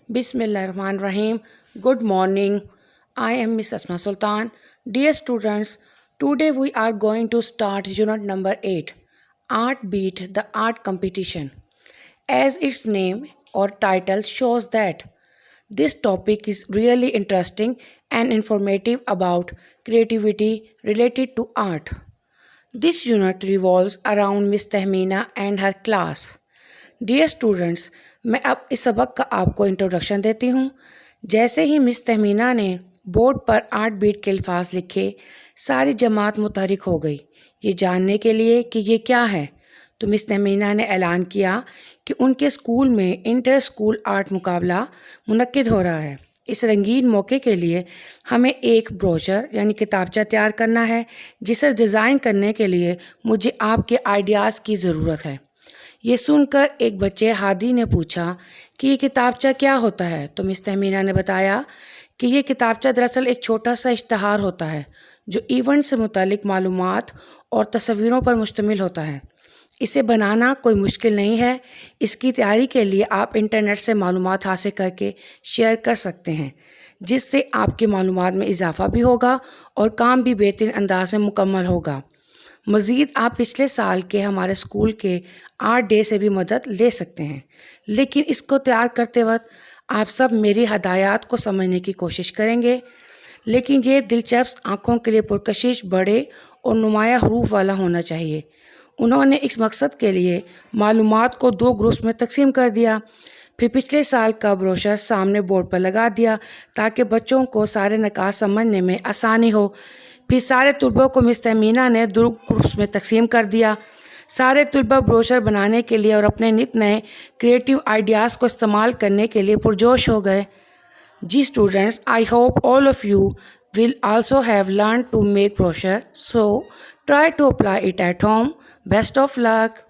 Bismillahirrahmanirrahim. Good morning. I am Miss Asma Sultan. Dear students, today we are going to start unit number 8, Art Beat the Art Competition. As its name or title shows that this topic is really interesting and informative about creativity related to art. This unit revolves around Miss Tahmeena and her class. Dear students, میں اب اس سبق کا آپ کو introduction دیتی ہوں۔ جیسے ہی مس تہمینہ نے بورڈ پر 8 بیٹ کے الفاظ لکھے، ساری جماعت متحرک ہو گئی یہ جاننے کے لیے کہ یہ کیا ہے۔ تو مس تہمینہ نے اعلان کیا کہ ان کے اسکول میں انٹر اسکول آرٹ مقابلہ منعقد ہو رہا ہے۔ اس رنگین موقع کے لیے ہمیں ایک بروشر یعنی کتابچہ تیار کرنا ہے، جسے ڈیزائن کرنے کے لیے مجھے آپ کے آئیڈیاز کی ضرورت ہے۔ یہ سن کر ایک بچے ہادی نے پوچھا کہ یہ کتابچہ کیا ہوتا ہے؟ تو مس تہمینہ نے بتایا کہ یہ کتابچہ دراصل ایک چھوٹا سا اشتہار ہوتا ہے جو ایونٹ سے متعلق معلومات اور تصویروں پر مشتمل ہوتا ہے۔ اسے بنانا کوئی مشکل نہیں ہے۔ اس کی تیاری کے لیے آپ انٹرنیٹ سے معلومات حاصل کر کے شیئر کر سکتے ہیں، جس سے آپ کی معلومات میں اضافہ بھی ہوگا اور کام بھی بہترین انداز میں مکمل ہوگا۔ مزید آپ پچھلے سال کے ہمارے اسکول کے آرٹ ڈے سے بھی مدد لے سکتے ہیں، لیکن اس کو تیار کرتے وقت آپ سب میری ہدایات کو سمجھنے کی کوشش کریں گے، لیکن یہ دلچسپ، آنکھوں کے لیے پرکشش، بڑے اور نمایاں حروف والا ہونا چاہیے۔ انہوں نے اس مقصد کے لیے معلومات کو 2 گروپس میں تقسیم کر دیا، پھر پچھلے سال کا بروشر سامنے بورڈ پر لگا دیا تاکہ بچوں کو سارے نکات سمجھنے میں آسانی ہو۔ پھر سارے طلباء کو مس تہمینہ نے 2 گروپس میں تقسیم کر دیا۔ سارے طلباء بروشر بنانے کے لیے اور اپنے نت نئے کریٹیو آئیڈیاز کو استعمال کرنے کے لیے پرجوش ہو گئے۔ جی students, I hope all of you will also have learned to make brochure, so try to apply it at home. Best of luck.